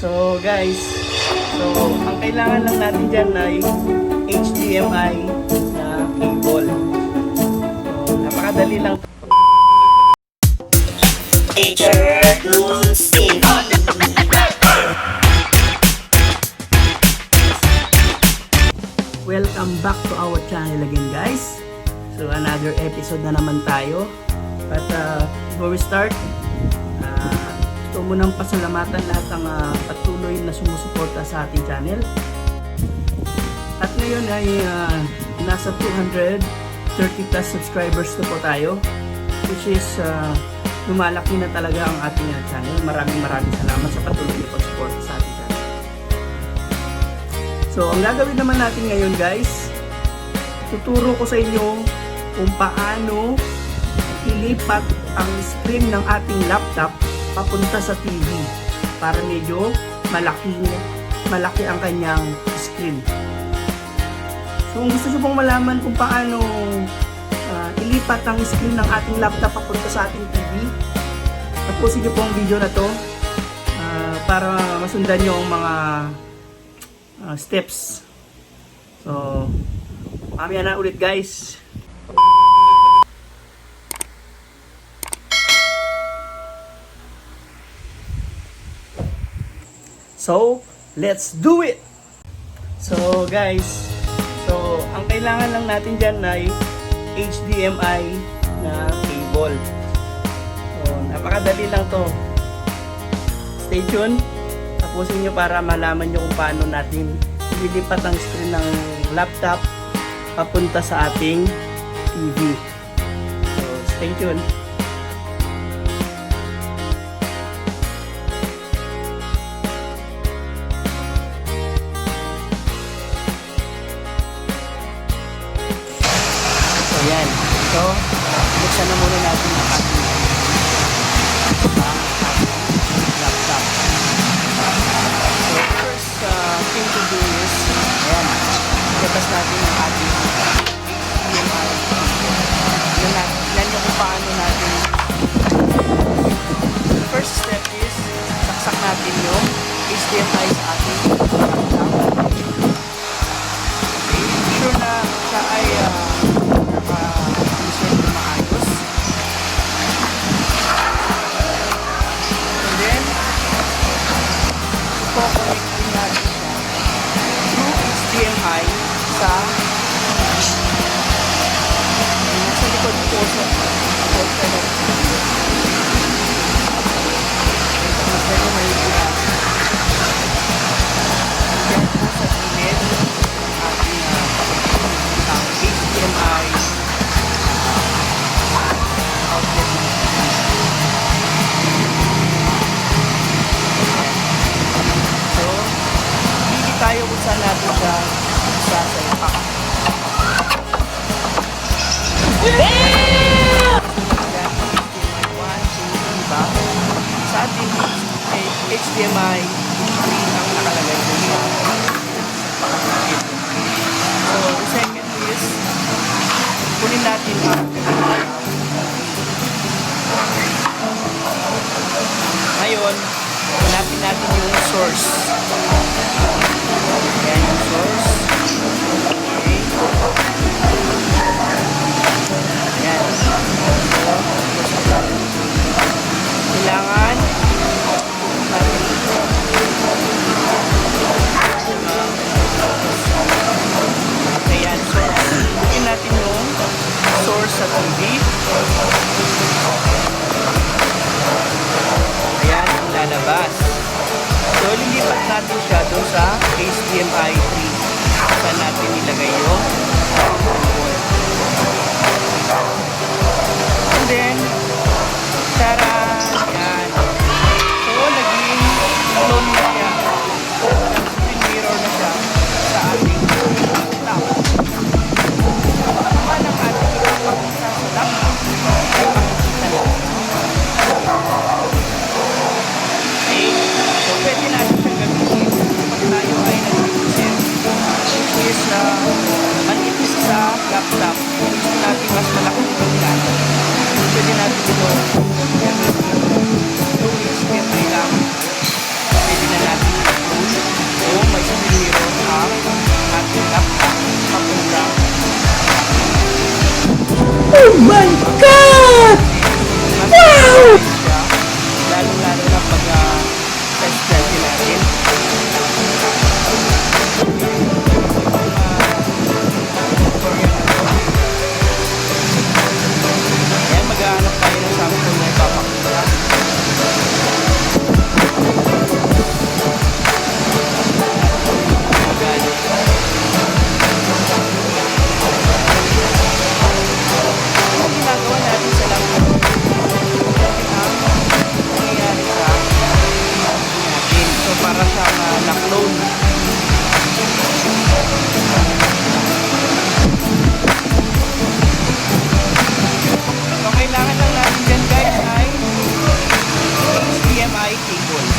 So guys, ang kailangan lang natin dyan ay HDMI na cable. So, napakadali lang. Welcome back to our channel again, guys. So another episode na naman tayo. But before we start, gusto mo nang pasalamatan lahat ng patuloy na sumusuporta sa ating channel. At ngayon ay nasa 230 plus subscribers na po tayo, which is lumalaki na talaga ang ating channel. Maraming salamat sa patuloy na pag-support sa ating channel. So ang gagawin naman natin ngayon, guys, tuturo ko sa inyo kung paano ilipat ang screen ng ating laptop papunta sa TV para medyo malaki ang kanyang screen. So kung gusto nyo pong malaman kung paano ilipat ang screen ng ating laptop papunta sa ating TV, tapusin nyo po ang video na to para masundan nyo ang mga steps. So mamaya na ulit, guys. So, let's do it! So, guys, ang kailangan lang natin dyan ay HDMI na cable. So, napakadali lang to. Stay tuned. Tapusin nyo para malaman nyo kung paano natin ililipat ang screen ng laptop papunta sa ating TV. So, stay tuned. Ayan. So, buksan na muna natin ang ating laptop. So, first thing to do is, ayan, ilabas natin ang ating HDMI. Yan yung kung paano natin. The first step is, saksak natin yung HDMI sa ating laptop. Okay, sure na siya ay naka-insert na maayos. And then, i-connect din natin siya through HDMI sa nasa likod po sa mas na yung mahigit yan po sa gilid ating HDMI outlet. So, hindi tayo kung saan natin siya sasalipak. Sa ating HDMI 3 ang nakalagay ko siya. So, the second is, kunin natin ang ngayon, hanapin natin yung source. Ayan yung source. Okay. Ayan. So, kailangan natin ayan, so bukin natin yung source sa TV. Ayan ang lalabas. So lilipat natin siya doon sa HDMI 3 saan natin ilagay yung and then tara, yan. So naging clone na siya. Screen mirror na siya sa ating laptop. Naman ang ating ipapakita sa laptop ay makikita na. Okay? So pwede natin siya gamitin kapag tayo ay nag-user, which is manipis sa laptop. Gusto natin mas malaking para siyang na-clone. So kailangan lang natin dyan guys ay HDMI cable.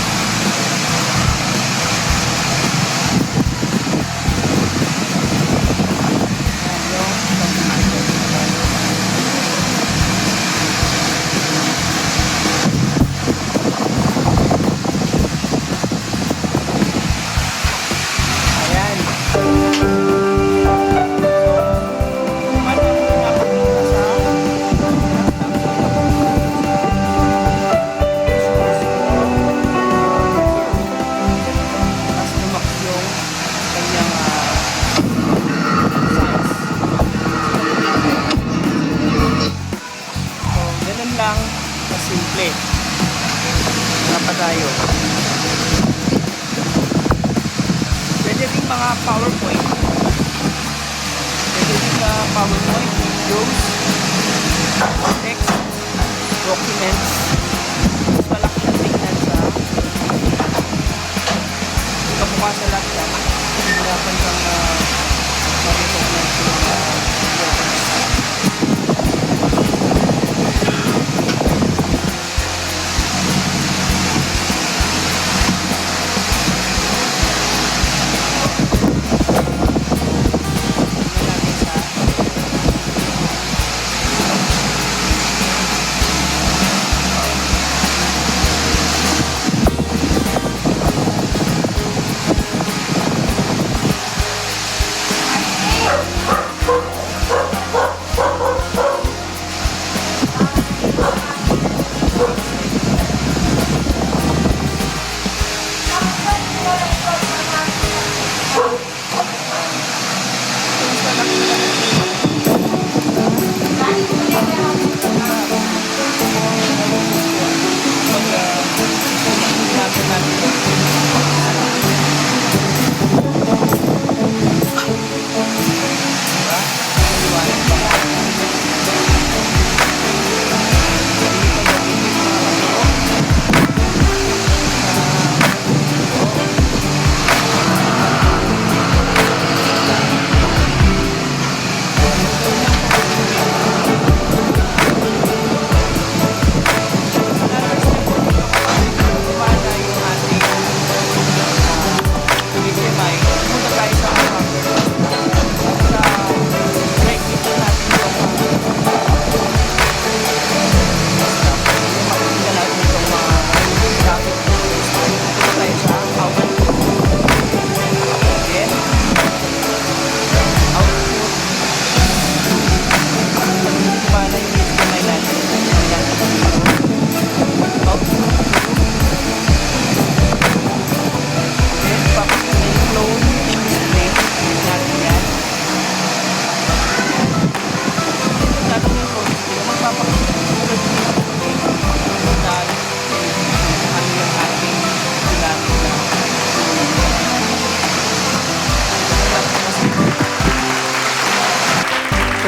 Simple na pa tayo. Pwede din mga PowerPoint, videos, text, documents. Mas malaki ang tingnan sa kamukha sa laptop. Hirapan kang ma-recognize yung documents.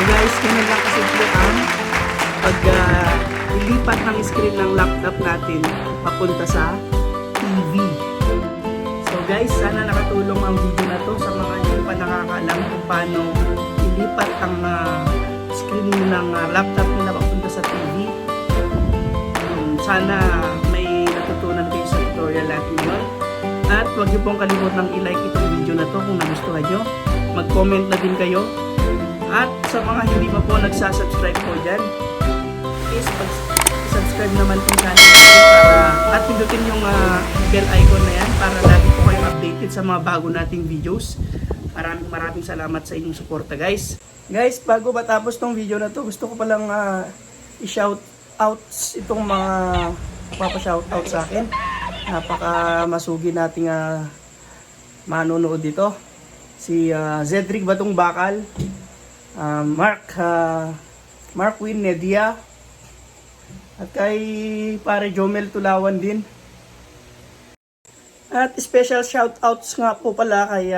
Guys, ganun lang kasimple ang ilipat ng screen ng laptop natin papunta sa TV. So guys, sana nakatulong ang video na to sa mga hindi pa nakakaalam kung paano ilipat ang screen ng laptop nila papunta sa TV. Sana may natutunan kayo sa tutorial natin yun. At huwag niyo pong kalimutang i-like itong video na to kung nagustuhan nyo. Mag-comment na din kayo. At sa mga hindi pa po nagsasubscribe po dyan, please subscribe naman po channel para at pindutin yung bell icon na yan para lagi po kayong updated sa mga bago nating videos. Maraming salamat sa inyong suporta guys. Guys, bago matapos tong video na to, gusto ko palang i-shout out itong mga papashout out sa akin. Napaka masugi nating manonood dito. Si Zedric Batong Bakal, Mark Win Nedia, at kay pare Jomel Tulawan din. At special shoutouts nga po pala kay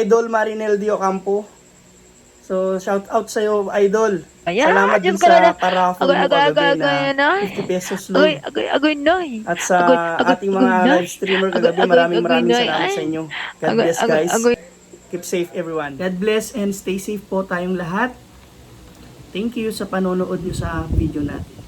Idol Marinel Diocampo So, shout out sa'yo, Idol. Ayan, Salamat din dyan ka na sa na. paraffle mo kagabi Agay, na nay. 50 pesos Agay, load. agay, nay. At sa ating Agay, mga nay. live streamer Agay, kagabi, maraming nay. salamat Ay. sa inyo. God Agay, bless, agay, guys. agay. Keep safe, everyone. God bless and stay safe po tayong lahat. Thank you sa panonood nyo sa video natin.